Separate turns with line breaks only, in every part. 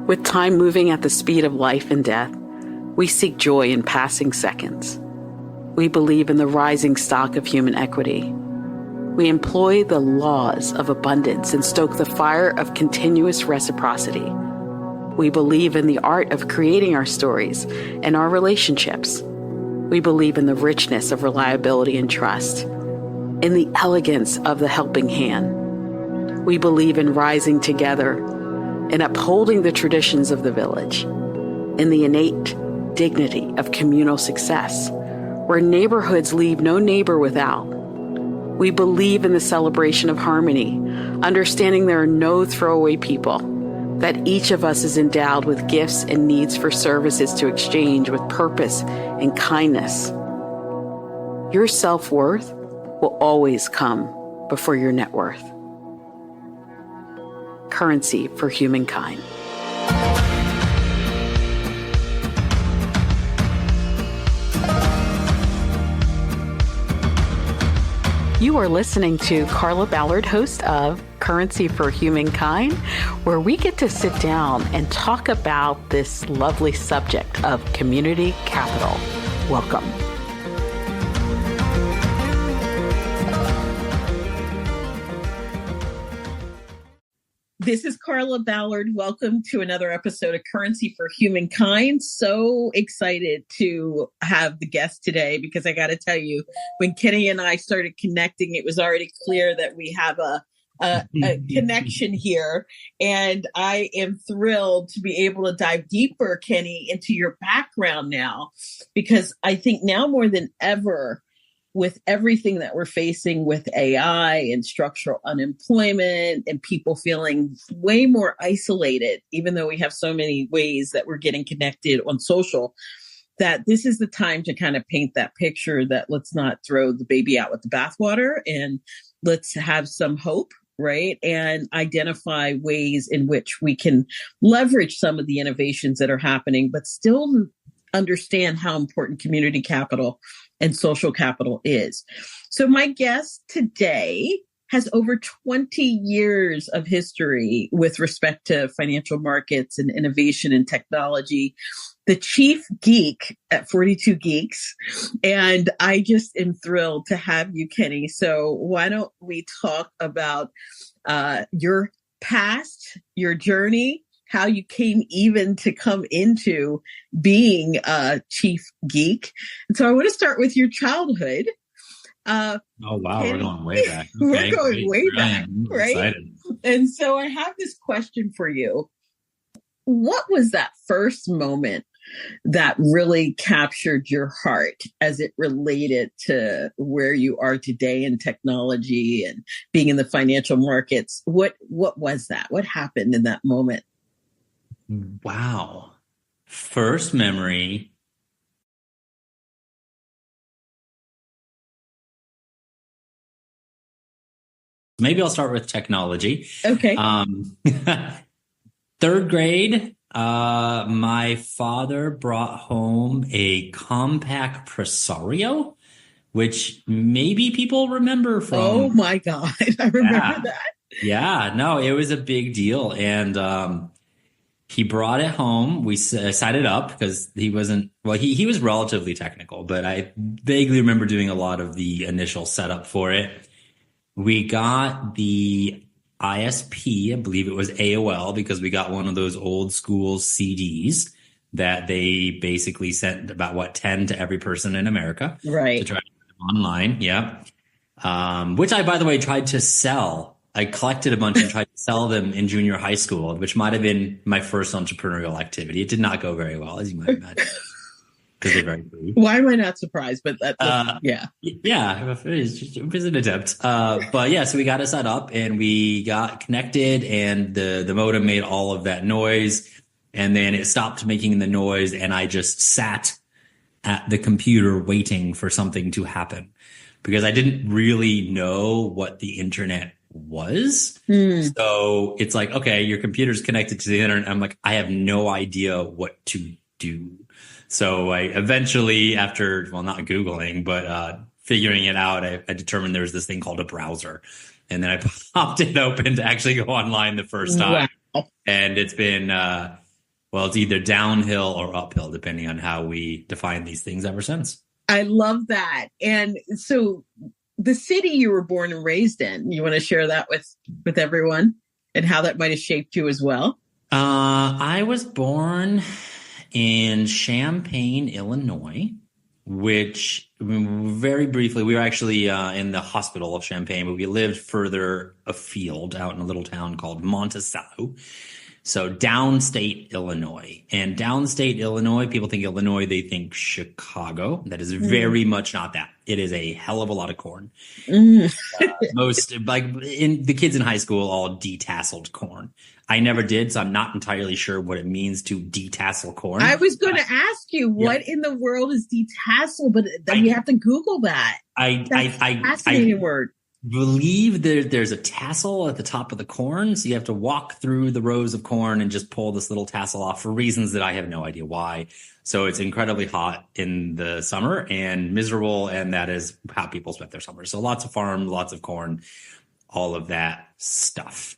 With time moving at the speed of life and death, we seek joy in passing seconds. We believe in the rising stock of human equity. We employ the laws of abundance and stoke the fire of continuous reciprocity. We believe in the art of creating our stories and our relationships. We believe in the richness of reliability and trust, in the elegance of the helping hand. We believe in rising together, in upholding the traditions of the village, in the innate dignity of communal success, where neighborhoods leave no neighbor without. We believe in the celebration of harmony, understanding there are no throwaway people, that each of us is endowed with gifts and needs for services to exchange with purpose and kindness. Your self-worth will always come before your net worth. Currency for Humankind. You are listening to Carla Ballard, host of Currency for Humankind, where we get to sit down and talk about this lovely subject of community capital. Welcome. This is Carla Ballard. Welcome to another episode of Currency for Humankind. So excited to have the guest today because I got to tell you, when Kenny and I started connecting, it was already clear that we have a connection here. And I am thrilled to be able to dive deeper, Kenny, into your background now, because I think now more than ever, with everything that we're facing with AI and structural unemployment and people feeling way more isolated, even though we have so many ways that we're getting connected on social, that this is the time to kind of paint that picture that let's not throw the baby out with the bathwater and let's have some hope, right? And identify ways in which we can leverage some of the innovations that are happening, but still understand how important community capital and social capital is. So my guest today has over 20 years of history with respect to financial markets and innovation and technology, the chief geek at 42 Geeks. And I just am thrilled to have you, Kenny. So why don't we talk about your past, your journey, how you came even to come into being a chief geek. And so I want to start with your childhood.
Oh, wow.
Kenny,
we're going way back. Okay,
we're going
great.
way back, right?
Excited.
And so I have this question for you. What was that first moment that really captured your heart as it related to where you are today in technology and being in the financial markets? What was that? What happened in that moment?
Wow. First memory. Maybe I'll start with technology.
Okay.
Third grade, my father brought home a compact Presario, which maybe people remember from.
Oh my God. I remember that.
Yeah, no, it was a big deal. And he brought it home. We set it up because he wasn't, well, he was relatively technical, but I vaguely remember doing a lot of the initial setup for it. We got the ISP, I believe it was AOL, because we got one of those old school CDs that they basically sent about 10 to every person in America.
Right.
To try to get them online. Yeah. Which I, by the way, tried to sell. I collected a bunch and tried to sell them in junior high school, which might have been my first entrepreneurial activity. It did not go very well, as you might imagine, because they're very free.
Why am I not surprised? But yeah.
Yeah, it was an attempt. But yeah, so we got it set up and we got connected and the modem made all of that noise. And then it stopped making the noise and I just sat at the computer waiting for something to happen because I didn't really know what the internet was. So it's like, okay, your computer's connected to the internet. I'm like, I have no idea what to do. So I eventually, after, well, not Googling, but figuring it out, I determined there was this thing called a browser. And then I popped it open to actually go online the first time.
Wow.
And it's been Well, it's either downhill or uphill, depending on how we define these things ever since.
I love that. And so the city you were born and raised in, you want to share that with everyone and how that might have shaped you as well?
I was born in Champaign, Illinois, which very briefly, we were actually in the hospital of Champaign, but we lived further afield out in a little town called Monticello. So downstate Illinois. And downstate Illinois, people think Illinois, they think Chicago. That is very much not that. It is a hell of a lot of corn. Most, like in the kids in high school, all detasseled corn. I never did, so I'm not entirely sure what it means to detassel corn.
I was going to ask you, what in the world is detassel? But you have to Google that. Fascinating word.
Believe there's a tassel at the top of the corn, so you have to walk through the rows of corn and just pull this little tassel off for reasons that I have no idea why. So it's incredibly hot in the summer and miserable, and that is how people spend their summer. So lots of farm, lots of corn, all of that stuff.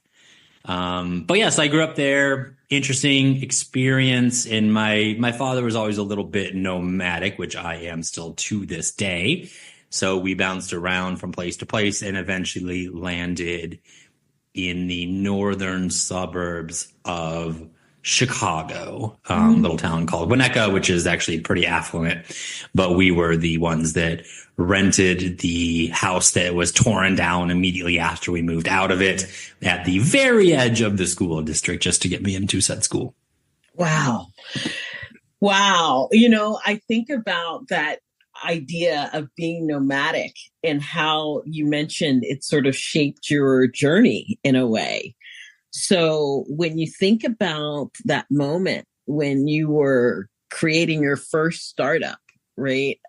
But yes, I grew up there. Interesting experience, and my father was always a little bit nomadic, which I am still to this day. So we bounced around from place to place and eventually landed in the northern suburbs of Chicago, little town called Winnetka, which is actually pretty affluent. But we were the ones that rented the house that was torn down immediately after we moved out of it at the very edge of the school district just to get me into said school.
Wow. Wow. You know, I think about that idea of being nomadic and how you mentioned it sort of shaped your journey in a way. So when you think about that moment when you were creating your first startup, right?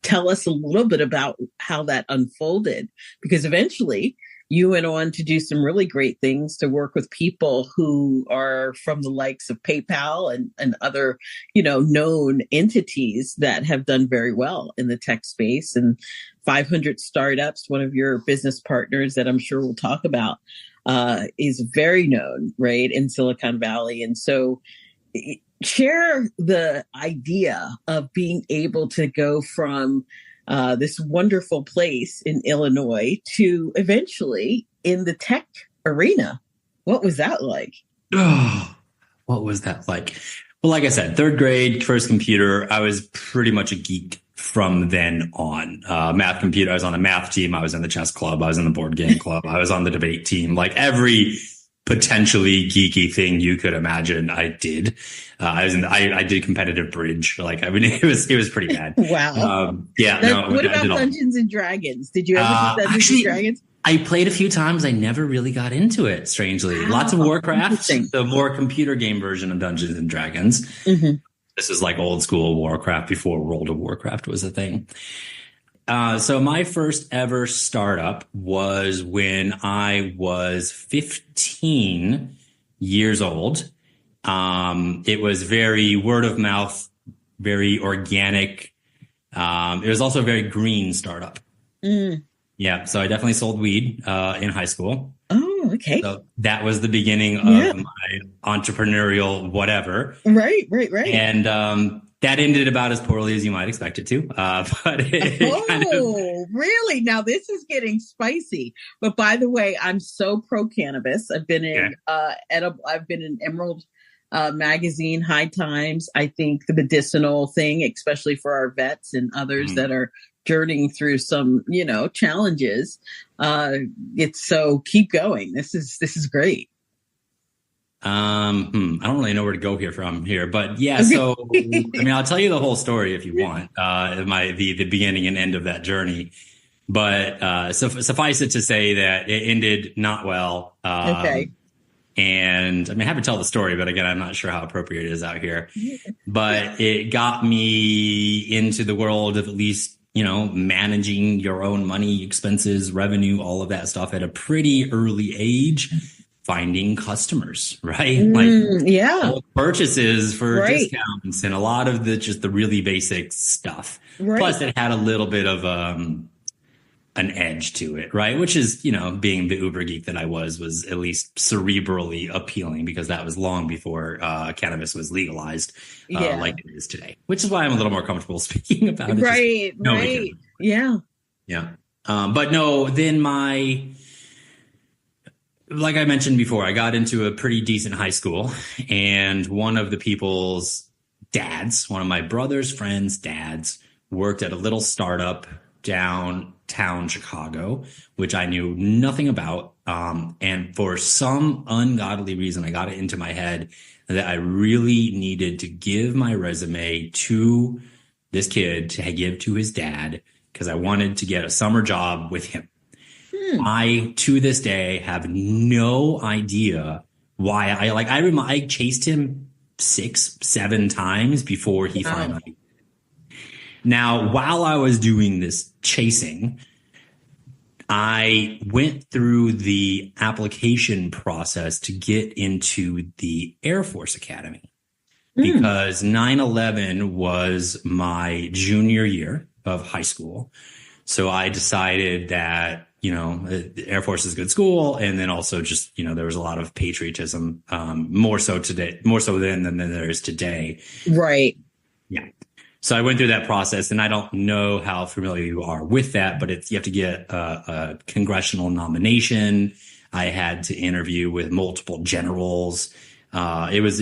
Tell us a little bit about how that unfolded, because eventually you went on to do some really great things to work with people who are from the likes of PayPal and other, known entities that have done very well in the tech space. And 500 Startups, one of your business partners that I'm sure we'll talk about, is very known, right, in Silicon Valley. And so share the idea of being able to go from this wonderful place in Illinois to eventually in the tech arena. What was that like?
Oh, what was that like? Well, like I said, third grade, first computer, I was pretty much a geek from then on. Math computer, I was on the math team. I was in the chess club. I was in the board game club. I was on the debate team. Like every potentially geeky thing you could imagine, I did. I did competitive bridge. It was pretty bad.
Wow. What about Dungeons and Dragons? Did you ever do Dungeons and Dragons?
I played a few times. I never really got into it, strangely. Wow. Lots of Warcraft, the more computer game version of Dungeons and Dragons. Mm-hmm. This is like old school Warcraft before World of Warcraft was a thing. So my first ever startup was when I was 15 years old. It was very word of mouth, very organic. It was also a very green startup. Mm. Yeah. So I definitely sold weed in high school.
Oh, okay.
So that was the beginning of my entrepreneurial whatever.
Right.
And that ended about as poorly as you might expect it to.
Really? Now this is getting spicy. But by the way, I'm so pro cannabis. I've been in I've been in Emerald magazine, High Times. I think the medicinal thing, especially for our vets and others that are journeying through some, challenges. It's so keep going. This is great.
I don't really know where to go from here, but yeah. So, I'll tell you the whole story if you want, the beginning and end of that journey, but, suffice it to say that it ended not well.
Okay.
And I have to tell the story, but again, I'm not sure how appropriate it is out here, but it got me into the world of at least, managing your own money, expenses, revenue, all of that stuff at a pretty early age. Finding customers, right? Purchases for discounts and a lot of the really basic stuff. Right. Plus it had a little bit of, an edge to it, right? Which is, being the uber geek that I was at least cerebrally appealing, because that was long before cannabis was legalized, like it is today. Which is why I'm a little more comfortable speaking about it.
Right. Yeah.
Yeah. But no, then like I mentioned before, I got into a pretty decent high school, and one of the people's dads, one of my brother's friends' dads, worked at a little startup downtown Chicago, which I knew nothing about. And for some ungodly reason, I got it into my head that I really needed to give my resume to this kid to give to his dad, because I wanted to get a summer job with him. I, to this day, have no idea why I chased him 6-7 times before he finally. Now, while I was doing this chasing, I went through the application process to get into the Air Force Academy, because 9/11 was my junior year of high school. So I decided that, the Air Force is a good school. And then also just, there was a lot of patriotism, more so then than there is today.
Right.
Yeah. So I went through that process, and I don't know how familiar you are with that, but you have to get a congressional nomination. I had to interview with multiple generals. It was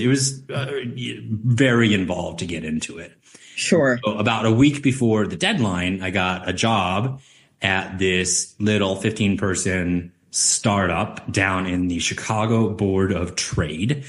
very involved to get into it.
Sure.
So about a week before the deadline, I got a job at this little 15-person startup down in the Chicago Board of Trade,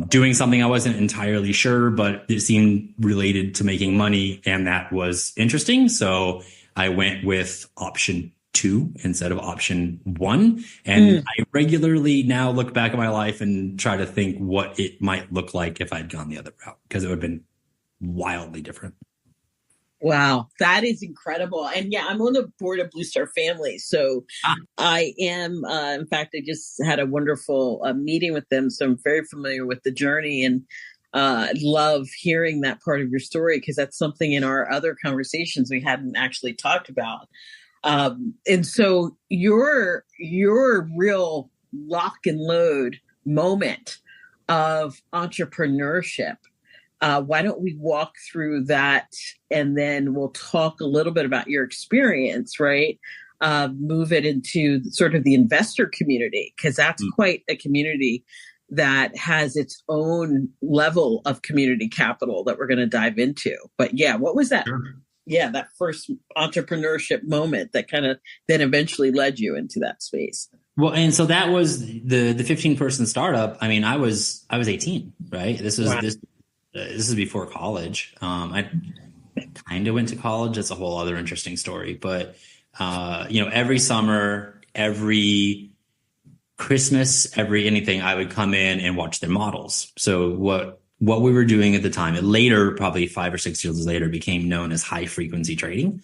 doing something I wasn't entirely sure, but it seemed related to making money, and that was interesting. So I went with option 2 instead of option 1. And I regularly now look back at my life and try to think what it might look like if I'd gone the other route, because it would have been wildly different.
Wow, that is incredible. And yeah, I'm on the board of Blue Star Family. So I am, in fact, I just had a wonderful meeting with them. So I'm very familiar with the journey, and love hearing that part of your story, because that's something in our other conversations we hadn't actually talked about. And so your real lock and load moment of entrepreneurship, why don't we walk through that, and then we'll talk a little bit about your experience, right? Move it into sort of the investor community, because that's quite a community that has its own level of community capital that we're going to dive into. But yeah, what was that? Sure. Yeah, that first entrepreneurship moment that kind of then eventually led you into that space.
Well, and so that was the 15-person startup. I mean, I was 18, right? This is before college. I kind of went to college. That's a whole other interesting story. But, every summer, every Christmas, every anything, I would come in and watch their models. So what we were doing at the time, it later, probably 5 or 6 years later, became known as high frequency trading.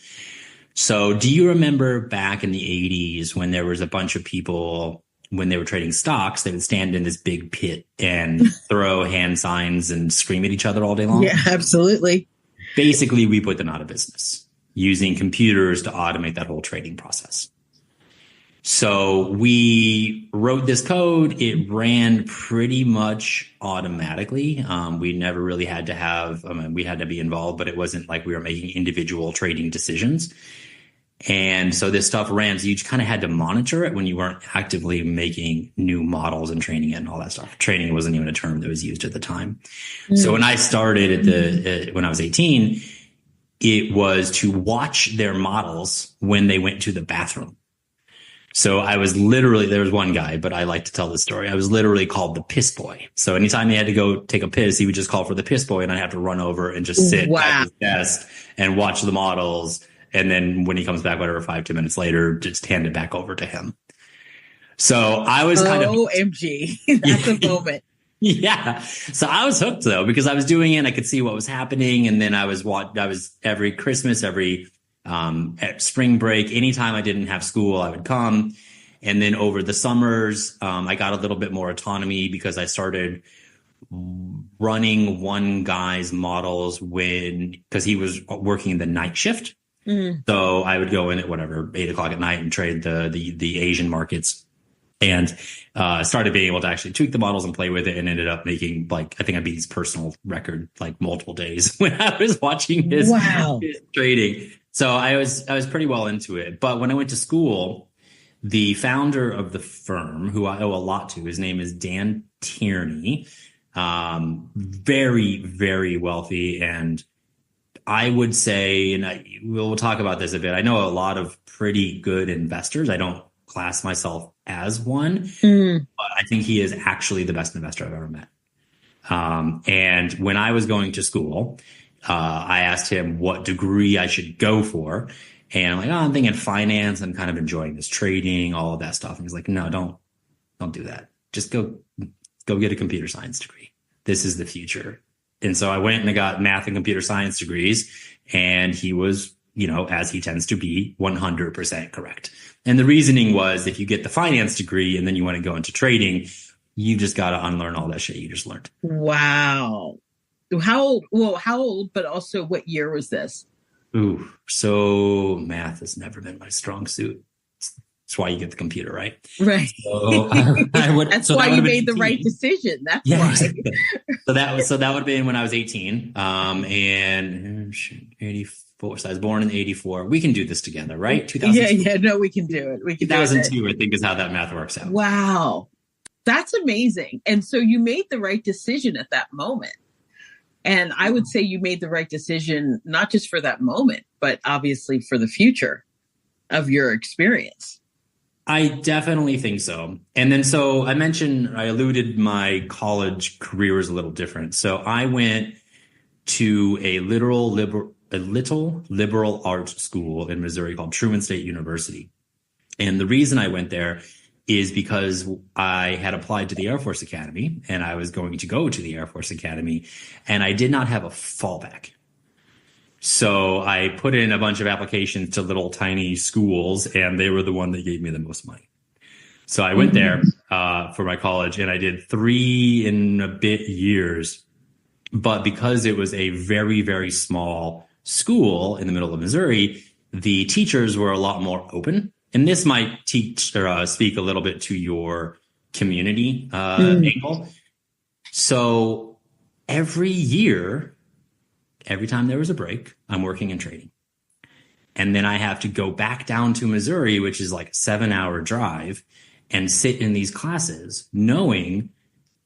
So do you remember back in the 80s when there was a bunch of people, when they were trading stocks, they would stand in this big pit and throw hand signs and scream at each other all day long?
Yeah, absolutely.
Basically, we put them out of business using computers to automate that whole trading process. So we wrote this code. It ran pretty much automatically. We never really had to we had to be involved, but it wasn't like we were making individual trading decisions. And so this stuff ran. So you just kind of had to monitor it when you weren't actively making new models and training it and all that stuff. Training wasn't even a term that was used at the time. So when I started when I was 18, it was to watch their models when they went to the bathroom. So I was literally, there was one guy, but I like to tell this story. I was literally called the piss boy. So anytime he had to go take a piss, he would just call for the piss boy, and I'd have to run over and just sit at his desk and watch the models. And then when he comes back, whatever, 5-10 minutes later, just hand it back over to him. So I was kind of
OMG. That's a moment.
Yeah. So I was hooked though, because I was doing it and I could see what was happening. And then I was every Christmas, at spring break, anytime I didn't have school, I would come. And then over the summers, I got a little bit more autonomy because I started running one guy's models because he was working the night shift. So I would go in at whatever, 8 o'clock at night and trade the Asian markets, and started being able to actually tweak the models and play with it, and ended up making, like, I think I beat his personal record like multiple days when I was watching his trading. So I was pretty well into it. But when I went to school, the founder of the firm, who I owe a lot to, his name is Dan Tierney, very, very wealthy. And I would say, and we'll talk about this a bit, I know a lot of pretty good investors. I don't class myself as one, but I think he is actually the best investor I've ever met. And when I was going to school, I asked him what degree I should go for. And I'm like, I'm thinking finance. I'm kind of enjoying this trading, all of that stuff. And he's like, no, don't do that. Just go get a computer science degree. This is the future. And so I went and I got math and computer science degrees, and he was, as he tends to be, 100% correct. And the reasoning was, if you get the finance degree and then you want to go into trading, you just got to unlearn all that shit you just learned.
Wow. How old, but also what year was this?
Ooh, so math has never been my strong suit. That's why you get the computer, right?
Right.
So
That's why you made the right decision. That's why.
Exactly. So that would have been when I was 18, and 84. So I was born in 84. We can do this together, right?
2002. Yeah. No, we can do it.
2002, I think, is how that math works out.
Wow, that's amazing. And so you made the right decision at that moment. And I would say you made the right decision, not just for that moment, but obviously for the future of your experience.
I definitely think so. And then, so I alluded my college career was a little different. So I went to a little liberal arts school in Missouri called Truman State University. And the reason I went there is because I had applied to the Air Force Academy, and I was going to go to the Air Force Academy, and I did not have a fallback. So I put in a bunch of applications to little tiny schools, and they were the one that gave me the most money. So I went there for my college, and I did 3 and a bit years. But because it was a very, very small school in the middle of Missouri, the teachers were a lot more open. And this might teach or speak a little bit to your community angle. So every year, every time there was a break, I'm working and trading. And then I have to go back down to Missouri, which is like a 7-hour drive, and sit in these classes knowing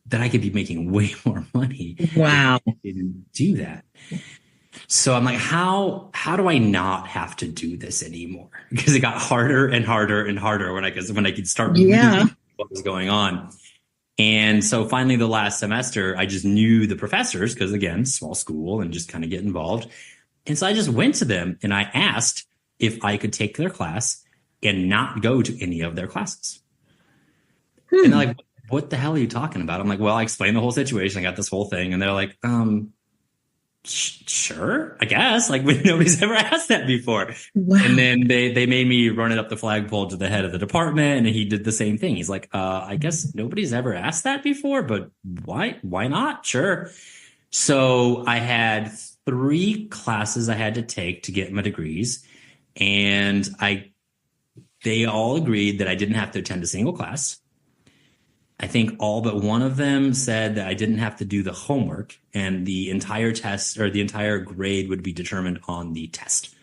that I could be making way more money.
Wow.
If I didn't do that. So I'm like, how do I not have to do this anymore? Because it got harder and harder and harder when I could start reading what was going on. And so finally, the last semester, I just knew the professors because, again, small school and just kind of get involved. And so I just went to them and I asked if I could take their class and not go to any of their classes. And they're like, what the hell are you talking about? I'm like, well, I explained the whole situation. I got this whole thing. And they're like, sure, I guess. Like, nobody's ever asked that before. Wow. And then they made me run it up the flagpole to the head of the department, and he did the same thing. He's like, I guess nobody's ever asked that before, but why not? Sure. So I had 3 classes I had to take to get my degrees, and they all agreed that I didn't have to attend a single class. I think all but one of them said that I didn't have to do the homework, and the entire test or the entire grade would be determined on the test.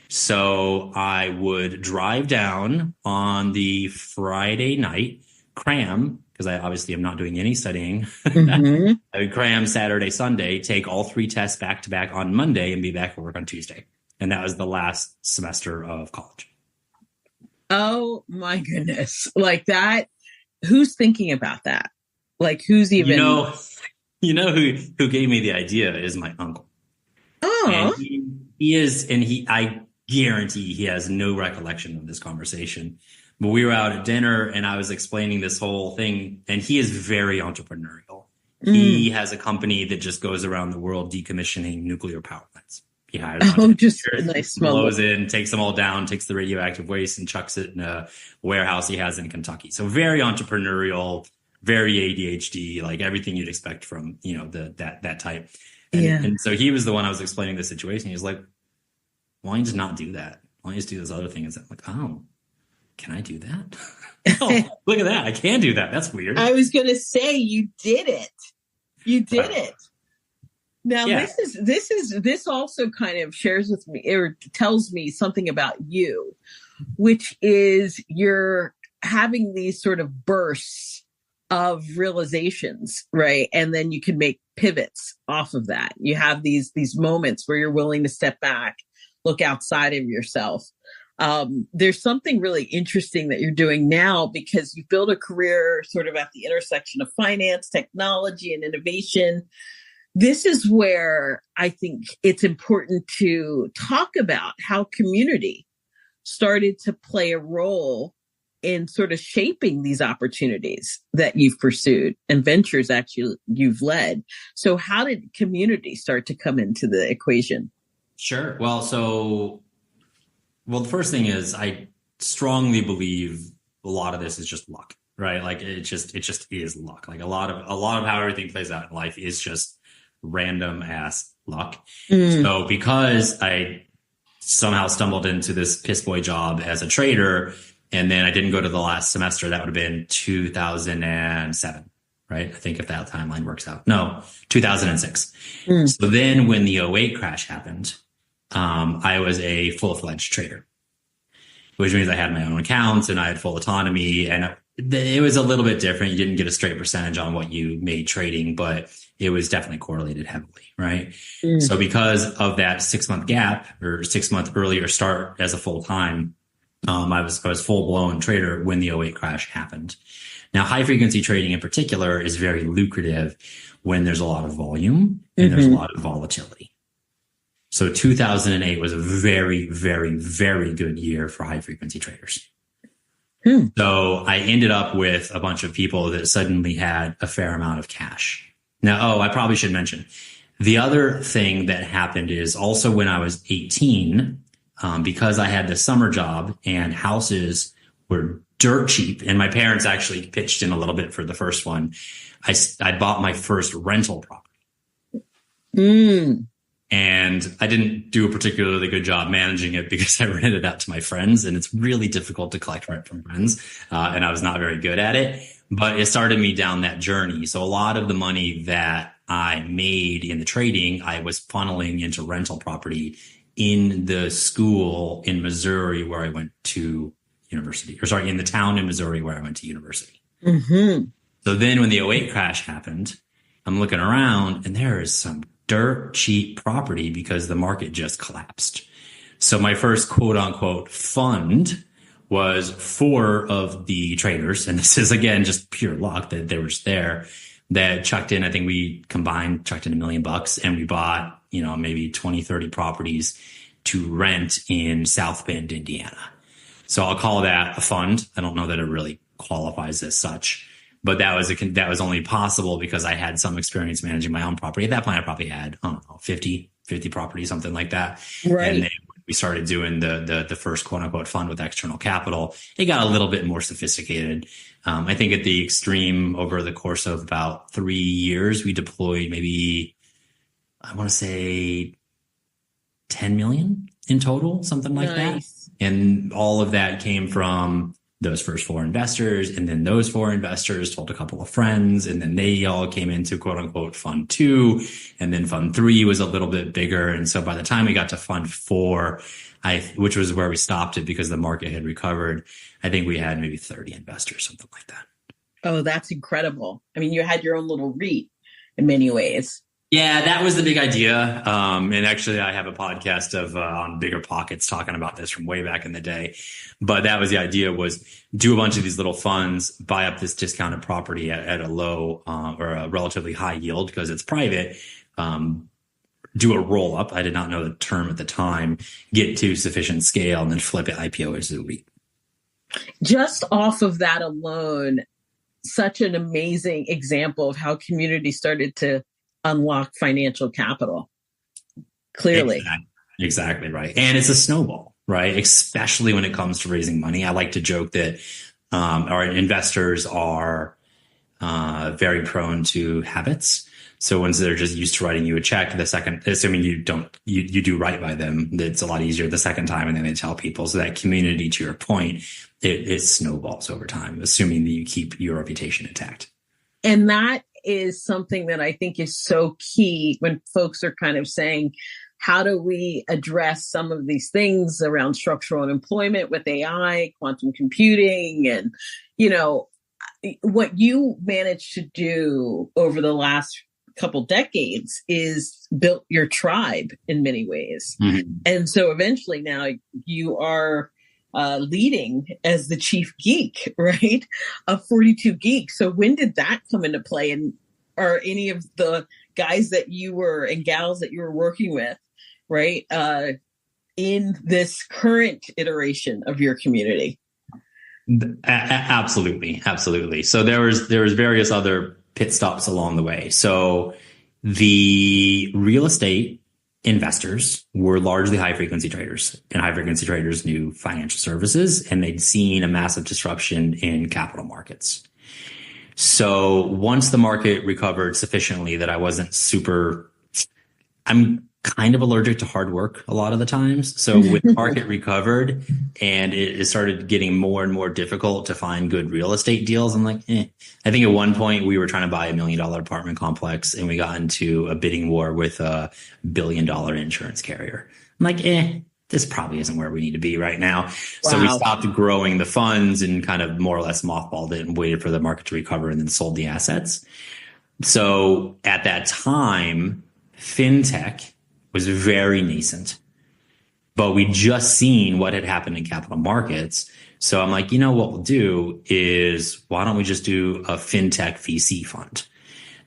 So I would drive down on the Friday night, cram, because I obviously am not doing any studying. I would cram Saturday, Sunday, take all 3 tests back to back on Monday, and be back at work on Tuesday. And that was the last semester of college.
Oh my goodness. Like that. Who's thinking about that? Like, who's even?
You know who gave me the idea is my uncle.
Oh,
and I guarantee he has no recollection of this conversation. But we were out at dinner, and I was explaining this whole thing, and he is very entrepreneurial. He has a company that just goes around the world decommissioning nuclear power plants. He hires
just a nice
blows in, takes them all down, takes the radioactive waste and chucks it in a warehouse he has in Kentucky. So very entrepreneurial, very ADHD, like everything you'd expect from, that type. And so he was the one I was explaining the situation. He was like, why don't you just not do that? Why don't you just do this other thing? Is I'm like, oh, can I do that? Oh, look at that. I can do that. That's weird.
I was going to say, you did it. You did it. Now,
Yeah.
this also kind of shares with me or tells me something about you, which is you're having these sort of bursts of realizations, right? And then you can make pivots off of that. You have these moments where you're willing to step back, look outside of yourself. There's something really interesting that you're doing now because you built a career sort of at the intersection of finance, technology, and innovation. This is where I think it's important to talk about how community started to play a role in sort of shaping these opportunities that you've pursued and ventures actually you've led. So how did community start to come into the equation?
Sure. Well, the first thing is I strongly believe a lot of this is just luck, right? Like it just is luck. Like a lot of how everything plays out in life is just random ass luck. So because I somehow stumbled into this piss boy job as a trader, and then I didn't go to the last semester, that would have been 2007, right? I think if that timeline works out. No, 2006. So then when the '08 crash happened, I was a full-fledged trader, which means I had my own accounts and I had full autonomy, and it was a little bit different. You didn't get a straight percentage on what you made trading, but it was definitely correlated heavily, right? So because of that 6-month gap or 6-month earlier start as a full-time, I was full-blown trader when the '08 crash happened. Now, high-frequency trading in particular is very lucrative when there's a lot of volume and there's a lot of volatility. So 2008 was a very, very, very good year for high-frequency traders. So I ended up with a bunch of people that suddenly had a fair amount of cash. Now, I probably should mention, the other thing that happened is also when I was 18, because I had the summer job and houses were dirt cheap, and my parents actually pitched in a little bit for the first one, I bought my first rental property. And I didn't do a particularly good job managing it because I rented it out to my friends, and it's really difficult to collect rent from friends. And I was not very good at it, but it started me down that journey. So a lot of the money that I made in the trading, I was funneling into rental property in the school in Missouri where I went to university, in the town in Missouri where I went to university. So then when the '08 crash happened, I'm looking around and there is some dirt cheap property because the market just collapsed. So my first quote unquote fund was 4 of the traders. And this is again, just pure luck that they were just there, that chucked in. I think we combined chucked in $1 million, and we bought, maybe 20, 30 properties to rent in South Bend, Indiana. So I'll call that a fund. I don't know that it really qualifies as such, but that was only possible because I had some experience managing my own property. At that point, I probably had, 50 properties, something like that.
Right.
And then we started doing the first quote unquote fund with external capital. It got a little bit more sophisticated. I think at the extreme, over the course of about 3 years, we deployed maybe, I want to say 10 million in total, something like that. And all of that came from those first 4 investors. And then those 4 investors told a couple of friends, and then they all came into quote unquote fund 2. And then fund 3 was a little bit bigger. And so by the time we got to fund 4, which was where we stopped it because the market had recovered, I think we had maybe 30 investors, something like that.
Oh, that's incredible. I mean, you had your own little REIT in many ways.
Yeah, that was the big idea. And actually, I have a podcast on Bigger Pockets talking about this from way back in the day. But that was the idea, was do a bunch of these little funds, buy up this discounted property at a low or a relatively high yield because it's private, do a roll up. I did not know the term at the time, get to sufficient scale, and then flip it IPO as a REIT. Just
off of that alone, such an amazing example of how community started to unlock financial capital. Clearly.
Exactly right. And it's a snowball, right? Especially when it comes to raising money. I like to joke that our investors are very prone to habits. So once they're just used to writing you a check, the second, assuming you do right by them, it's a lot easier the second time. And then they tell people. So that community, to your point, it snowballs over time, assuming that you keep your reputation intact.
And that is something that I think is so key when folks are kind of saying, how do we address some of these things around structural unemployment with AI, quantum computing, and, what you managed to do over the last couple decades is built your tribe in many ways. Mm-hmm. And so eventually now you are leading as the chief geek, right? Of 42 Geeks. So when did that come into play? And are any of the guys that you were and gals that you were working with, right, in this current iteration of your community?
Absolutely. Absolutely. So there was various other pit stops along the way. So the real estate investors were largely high frequency traders, and high frequency traders knew financial services, and they'd seen a massive disruption in capital markets. So once the market recovered sufficiently that I'm kind of allergic to hard work a lot of the times. So when the market recovered and it started getting more and more difficult to find good real estate deals, I'm like, I think at one point we were trying to buy $1 million apartment complex and we got into a bidding war with a $1 billion insurance carrier. I'm like, this probably isn't where we need to be right now. Wow. So we stopped growing the funds and kind of more or less mothballed it and waited for the market to recover and then sold the assets. So at that time, fintech was very nascent, but we just seen what had happened in capital markets. So I'm like, what we'll do is, why don't we just do a fintech VC fund?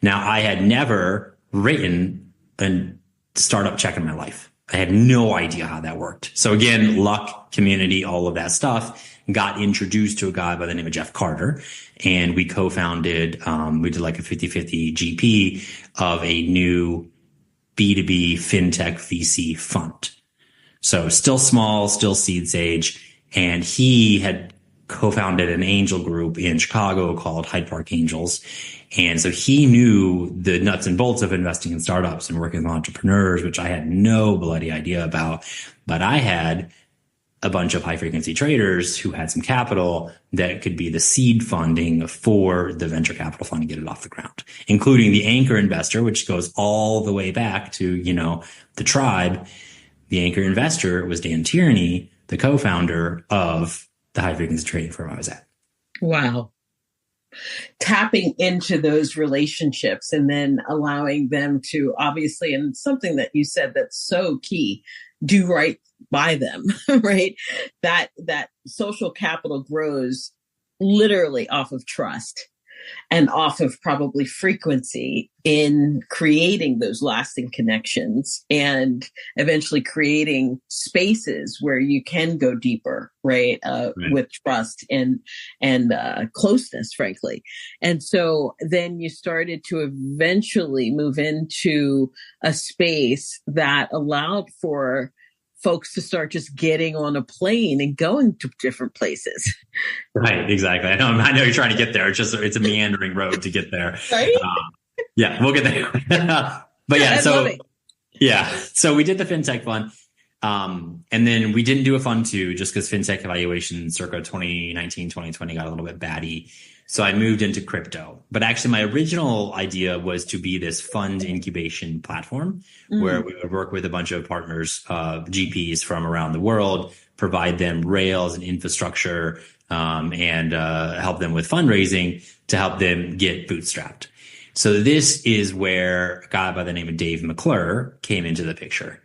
Now, I had never written a startup check in my life. I had no idea how that worked. So again, luck, community, all of that stuff. Got introduced to a guy by the name of Jeff Carter, and we co-founded, we did like a 50-50 GP of a new B2B fintech VC fund. So still small, still seed stage. And he had co-founded an angel group in Chicago called Hyde Park Angels. And so he knew the nuts and bolts of investing in startups and working with entrepreneurs, which I had no bloody idea about. But I had a bunch of high frequency traders who had some capital that could be the seed funding for the venture capital fund to get it off the ground, including the anchor investor, which goes all the way back to, the tribe. The anchor investor was Dan Tierney, the co-founder of the high frequency trading firm I was at.
Wow. Tapping into those relationships and then allowing them to, obviously, and something that you said that's so key, do right by them, right? That social capital grows literally off of trust and off of probably frequency in creating those lasting connections and eventually creating spaces where you can go deeper, right? With trust and closeness, frankly. And so then you started to eventually move into a space that allowed for folks to start just getting on a plane and going to different places.
Right, exactly. I know you're trying to get there. It's a meandering road to get there.
Right?
Yeah, we'll get there. But so we did the fintech fund. And then we didn't do a fund two just because fintech evaluation circa 2019, 2020 got a little bit batty. So I moved into crypto. But actually, my original idea was to be this fund incubation platform where we would work with a bunch of partners, GPs from around the world, provide them rails and infrastructure, and help them with fundraising to help them get bootstrapped. So this is where a guy by the name of Dave McClure came into the picture.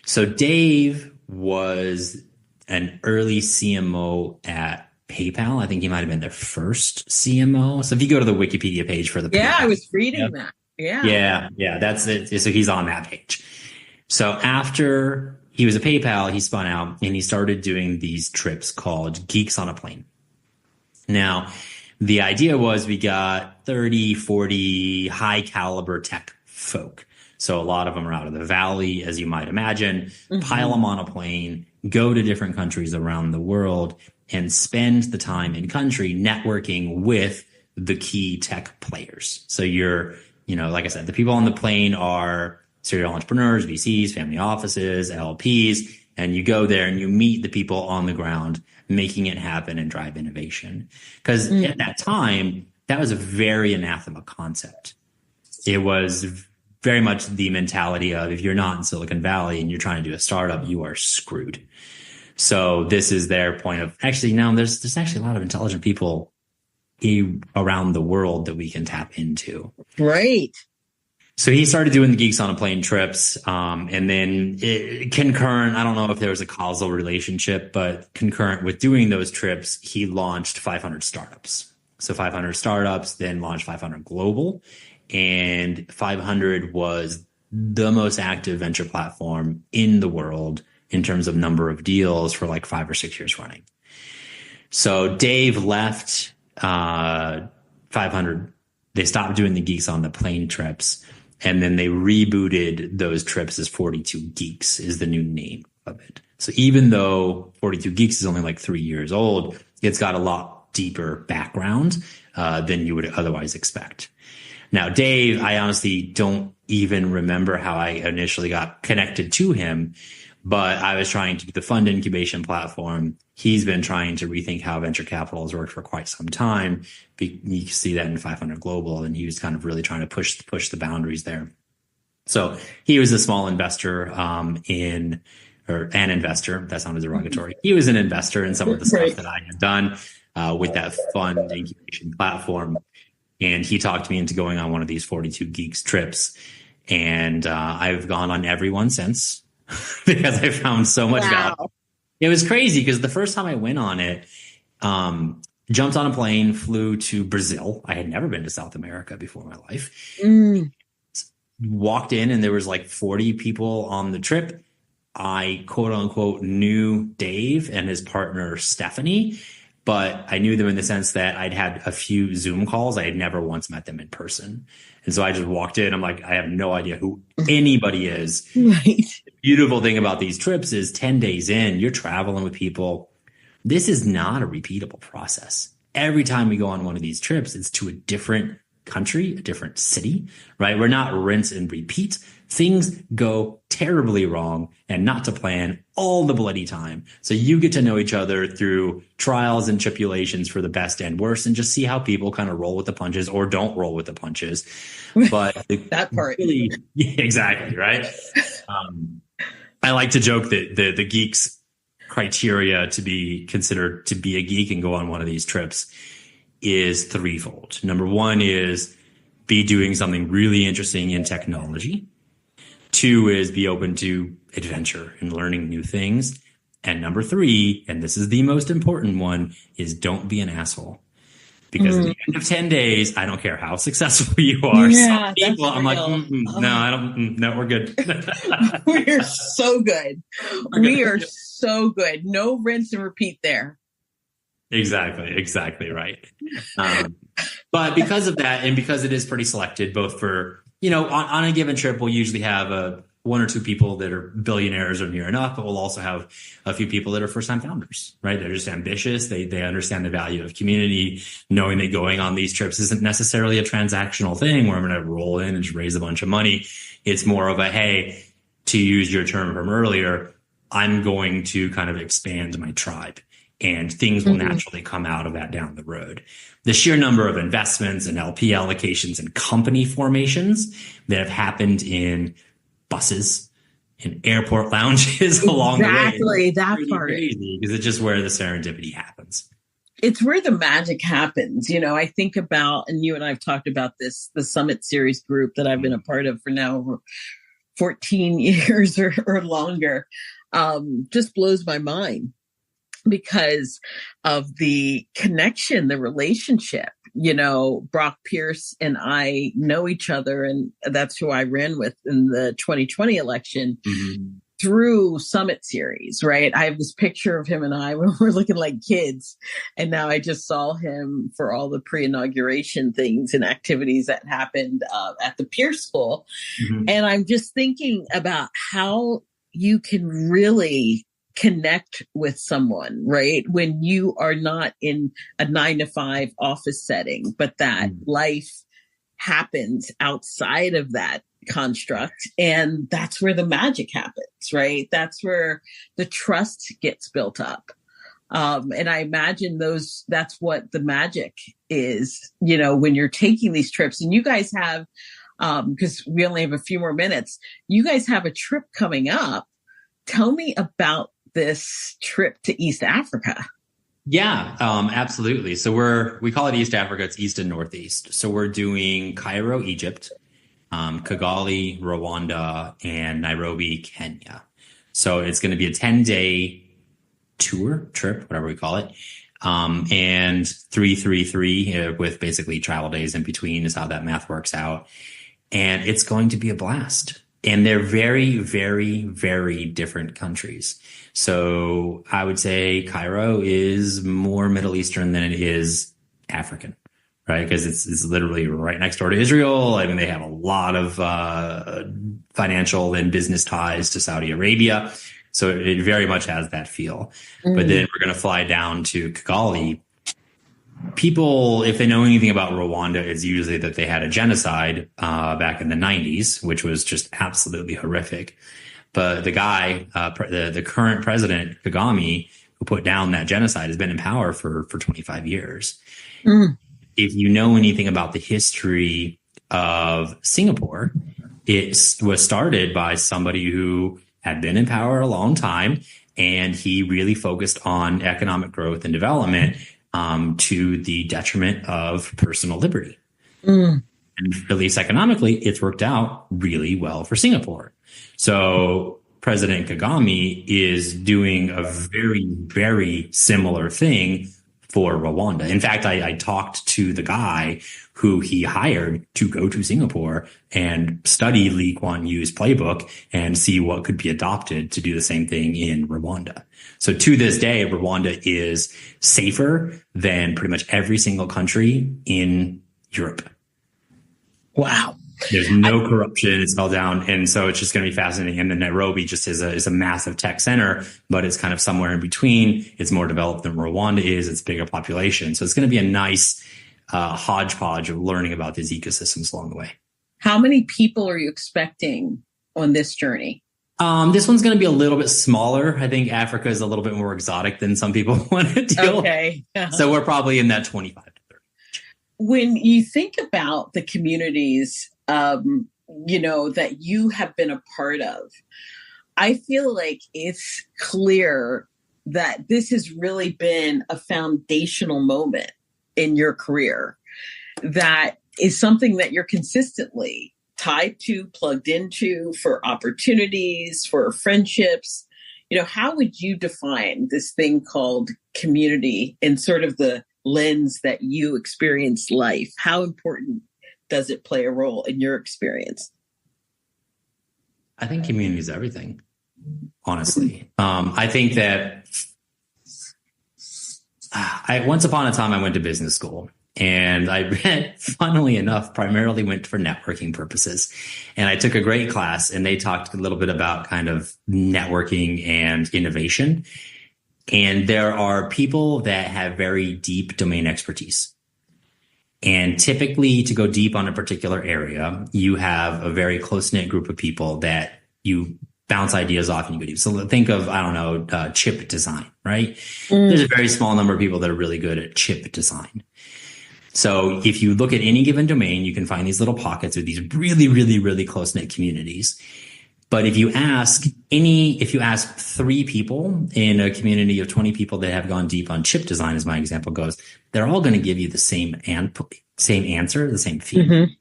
So Dave was an early CMO at PayPal. I think he might have been their first CMO. So if you go to the Wikipedia page for the
PayPal, I was reading
that.
Yeah,
that's it. So he's on that page. So after he was at PayPal, he spun out and he started doing these trips called Geeks on a Plane. Now, the idea was we got 30, 40 high caliber tech folk. So a lot of them are out of the valley, as you might imagine, pile them on a plane, go to different countries around the world, and spend the time in country networking with the key tech players. So you're like I said, the people on the plane are serial entrepreneurs, VCs, family offices, LPs, and you go there and you meet the people on the ground making it happen and drive innovation. Because at that time, that was a very anathema concept. It was very much the mentality of, if you're not in Silicon Valley and you're trying to do a startup, you are screwed. So this is their point of, actually, now there's actually a lot of intelligent people around the world that we can tap into.
Right.
So he started doing the Geeks on a Plane trips. And then concurrent, I don't know if there was a causal relationship, but concurrent with doing those trips, he launched 500 startups. So 500 startups, then launched 500 Global. And 500 was the most active venture platform in the world in terms of number of deals for like 5 or 6 years running. So Dave left 500. They stopped doing the Geeks on the Plane trips, and then they rebooted those trips as 42 Geeks is the new name of it. So even though 42 Geeks is only like 3 years old, it's got a lot deeper background than you would otherwise expect. Now, Dave, I honestly don't even remember how I initially got connected to him, but I was trying to do the fund incubation platform. He's been trying to rethink how venture capital has worked for quite some time. You can see that in 500 Global, and he was kind of really trying to push the boundaries there. So he was a small investor an investor. That sounded derogatory. He was an investor in some of the stuff that I had done with that fund incubation platform. And he talked me into going on one of these 42 Geeks trips. And I've gone on every one since because I found so much value. It was crazy because the first time I went on it, jumped on a plane, flew to Brazil. I had never been to South America before in my life. Walked in and there was like 40 people on the trip. I quote unquote knew Dave and his partner Stephanie, but I knew them in the sense that I'd had a few Zoom calls. I had never once met them in person. And so I just walked in. I'm like, I have no idea who anybody is. Right. The beautiful thing about these trips is 10 days in, you're traveling with people. This is not a repeatable process. Every time we go on one of these trips, it's to a different country, a different city, right? We're not rinse and repeat. Things go terribly wrong and not to plan all the bloody time. So you get to know each other through trials and tribulations for the best and worst, and just see how people kind of roll with the punches or don't roll with the punches. But
that part.
Really, yeah, exactly, right? I like to joke that the Geeks criteria to be considered to be a geek and go on one of these trips is threefold. Number one is be doing something really interesting in technology. 2 is be open to adventure and learning new things. And number 3, and this is the most important one, is don't be an asshole. Because at the end of 10 days, I don't care how successful you are.
Yeah,
some people, I'm like, no, I don't, no, we're good.
We're so good. We are so good. No rinse and repeat there.
Exactly right. But because of that, and because it is pretty selected, both for, on a given trip, we'll usually have 1 or 2 people that are billionaires or near enough, but we'll also have a few people that are first-time founders, right? They're just ambitious. They understand the value of community, knowing that going on these trips isn't necessarily a transactional thing where I'm going to roll in and just raise a bunch of money. It's more of a, hey, to use your term from earlier, I'm going to kind of expand my tribe. And things will naturally come out of that down the road. The sheer number of investments and LP allocations and company formations that have happened in buses, in airport lounges along the way.
Exactly, that part.
Crazy, because it's just where the serendipity happens.
It's where the magic happens. I think about, and you and I have talked about this, the Summit Series group that I've been a part of for now over 14 years or longer, just blows my mind. Because of the connection, the relationship, Brock Pierce and I know each other, and that's who I ran with in the 2020 election through Summit Series, right? I have this picture of him and I when we're looking like kids. And now I just saw him for all the pre-inauguration things and activities that happened at the Pierce School. And I'm just thinking about how you can really connect with someone, right? When you are not in a 9-to-5 office setting, but that life happens outside of that construct. And that's where the magic happens, right? That's where the trust gets built up. And I imagine that's what the magic is, when you're taking these trips. And you guys have, because we only have a few more minutes, you guys have a trip coming up. Tell me about this trip to East Africa.
Yeah, absolutely. So we call it East Africa. It's East and Northeast. So we're doing Cairo, Egypt, Kigali, Rwanda, and Nairobi, Kenya. So it's going to be a 10-day trip, whatever we call it. And 333 with basically travel days in between is how that math works out. And it's going to be a blast. And they're very, very, very different countries. So I would say Cairo is more Middle Eastern than it is African, right? Because it's literally right next door to Israel. I mean, they have a lot of financial and business ties to Saudi Arabia. So it very much has that feel. But then we're going to fly down to Kigali. People, if they know anything about Rwanda, it's usually that they had a genocide back in the 90s, which was just absolutely horrific. But the guy, the current president, Kagame, who put down that genocide, has been in power for 25 years. If you know anything about the history of Singapore, it was started by somebody who had been in power a long time, and he really focused on economic growth and development to the detriment of personal liberty. And at least economically, it's worked out really well for Singapore. So President Kagame is doing a very, very similar thing for Rwanda. In fact, I talked to the guy who he hired to go to Singapore and study Lee Kuan Yew's playbook and see what could be adopted to do the same thing in Rwanda. So to this day, Rwanda is safer than pretty much every single country in Europe.
Wow.
There's no corruption. It's all down. And so it's just going to be fascinating. And then Nairobi just is a massive tech center, but it's kind of somewhere in between. It's more developed than Rwanda is. It's bigger population. So it's going to be a nice hodgepodge of learning about these ecosystems along the way.
How many people are you expecting on this journey?
This one's going to be a little bit smaller. I think Africa is a little bit more exotic than some people want to deal.
Okay.
So we're probably in that 25 to 30.
When you think about the communities, that you have been a part of, I feel like it's clear that this has really been a foundational moment in your career that is something that you're consistently tied to, plugged into for opportunities, for friendships. How would you define this thing called community in sort of the lens that you experience life? How important does it play a role in your experience?
I think community is everything, honestly. I think that once upon a time, I went to business school. And I, funnily enough, primarily went for networking purposes. And I took a great class, and they talked a little bit about kind of networking and innovation. And there are people that have very deep domain expertise. And typically, to go deep on a particular area, you have a very close-knit group of people that you bounce ideas off and you go deep. So think of, chip design, right? There's a very small number of people that are really good at chip design. So if you look at any given domain, you can find these little pockets with these really, really, really close-knit communities. But if you ask 3 people in a community of 20 people that have gone deep on chip design, as my example goes, they're all going to give you the same answer, the same feedback. Mm-hmm.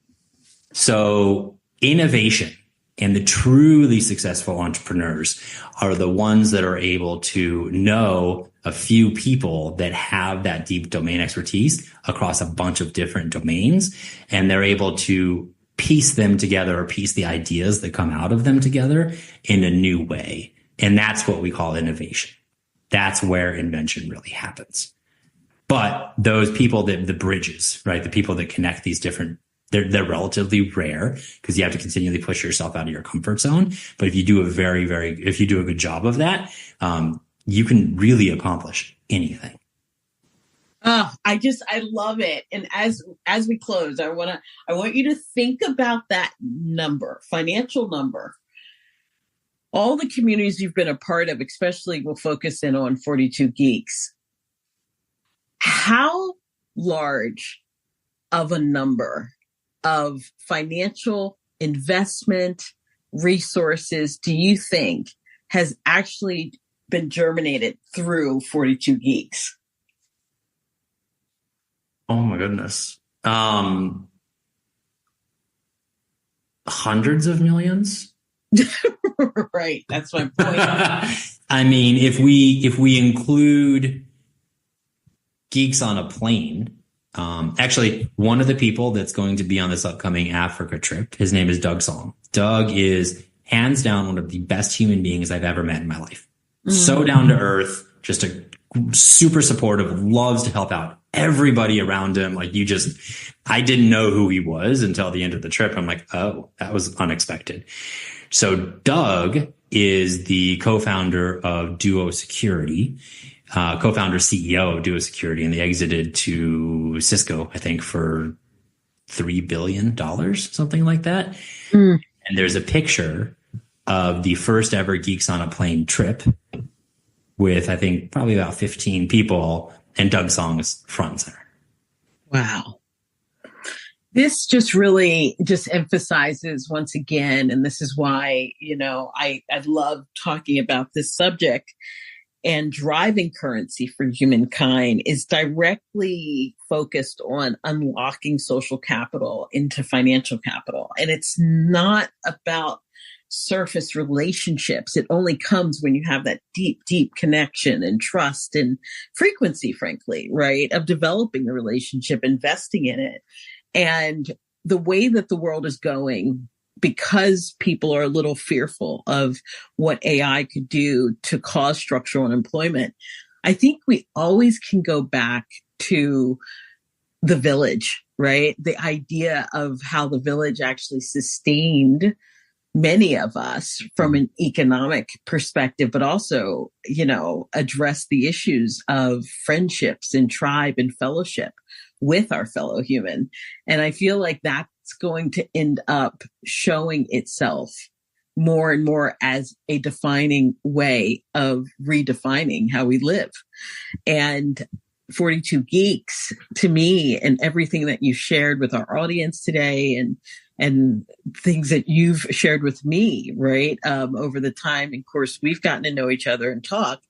So innovation and the truly successful entrepreneurs are the ones that are able to know a few people that have that deep domain expertise across a bunch of different domains, and they're able to piece them together or piece the ideas that come out of them together in a new way. And that's what we call innovation. That's where invention really happens. But those people, the bridges, right? The people that connect these different, they're relatively rare because you have to continually push yourself out of your comfort zone. But if you do if you do a good job of that, you can really accomplish anything.
I love it. And as we close, I want you to think about that number, financial number. All the communities you've been a part of, especially we'll focus in on 42 Geeks. How large of a number of financial investment resources do you think has actually been germinated through 42 Geeks?
Oh my goodness. Hundreds of millions.
Right. That's my point.
I mean, if we include Geeks on a Plane, actually, one of the people that's going to be on this upcoming Africa trip, his name is Doug Song. Doug is hands down one of the best human beings I've ever met in my life. So down to earth, just a super supportive, loves to help out everybody around him. Like I didn't know who he was until the end of the trip. I'm like, oh, that was unexpected. So Doug is the co-founder of Duo Security, co-founder CEO of Duo Security, and they exited to Cisco, I think, for $3 billion, something like that. And there's a picture of the first ever Geeks on a Plane trip with, I think, probably about 15 people, and Doug Song's front and center.
Wow. This just really just emphasizes once again, and this is why, I love talking about this subject, and driving currency for humankind is directly focused on unlocking social capital into financial capital. And it's not about surface relationships. It only comes when you have that deep, deep connection and trust and frequency, frankly, right, of developing the relationship, investing in it. And the way that the world is going, because people are a little fearful of what AI could do to cause structural unemployment, I think we always can go back to the village, right? The idea of how the village actually sustained many of us from an economic perspective, but also, address the issues of friendships and tribe and fellowship with our fellow human. And I feel like that's going to end up showing itself more and more as a defining way of redefining how we live. And 42 Geeks, to me, and everything that you shared with our audience today, and things that you've shared with me, right, over the time, and of course, we've gotten to know each other and talk,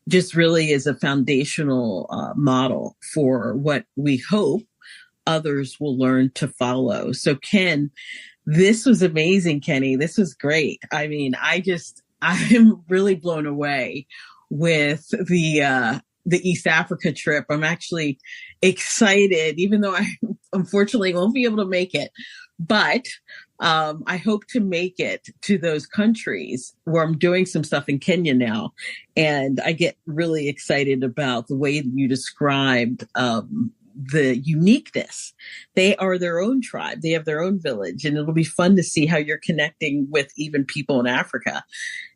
just really is a foundational model for what we hope others will learn to follow. So Ken, this was amazing, Kenny. This was great. I mean, I'm really blown away with the East Africa trip. I'm actually excited, even though I unfortunately won't be able to make it. But I hope to make it to those countries where I'm doing some stuff in Kenya now. And I get really excited about the way you described the uniqueness. They are their own tribe. They have their own village. And it'll be fun to see how you're connecting with even people in Africa.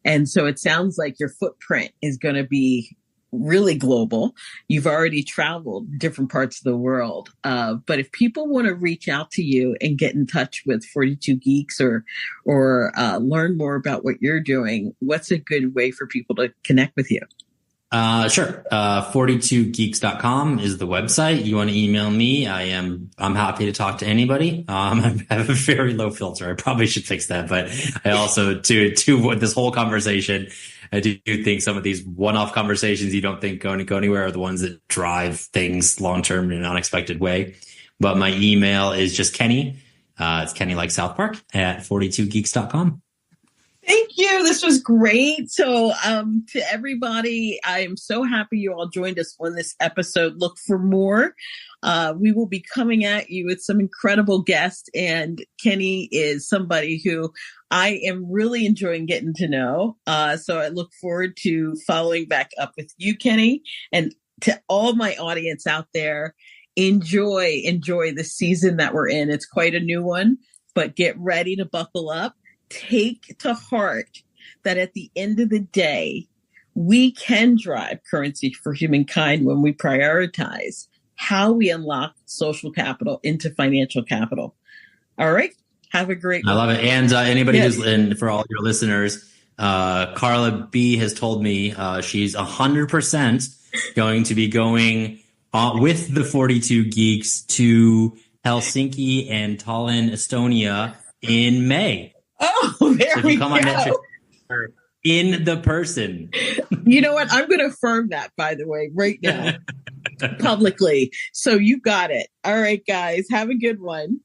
And so it sounds like your footprint is going to be really global. You've already traveled different parts of the world. But if people want to reach out to you and get in touch with 42 Geeks or learn more about what you're doing, what's a good way for people to connect with you?
Sure. 42geeks.com is the website. You want to email me? I'm happy to talk to anybody. I have a very low filter. I probably should fix that, but I also, to this whole conversation, I do think some of these one-off conversations you don't think go anywhere are the ones that drive things long-term in an unexpected way. But my email is just Kenny. It's Kenny like South Park at 42geeks.com.
Thank you. This was great. So to everybody, I am so happy you all joined us on this episode. Look for more. We will be coming at you with some incredible guests. And Kenny is somebody who I am really enjoying getting to know. So I look forward to following back up with you, Kenny. And to all my audience out there, enjoy the season that we're in. It's quite a new one, but get ready to buckle up. Take to heart that at the end of the day, we can drive currency for humankind when we prioritize how we unlock social capital into financial capital. All right. Have a great one.
I love it. And anybody who's in, for all your listeners, Carla B has told me she's 100% going to be going with the 42 Geeks to Helsinki and Tallinn, Estonia in May.
Oh, there so we go. On that trip,
in the person.
You know what? I'm going to affirm that, by the way, right now, publicly. So you got it. All right, guys, have a good one.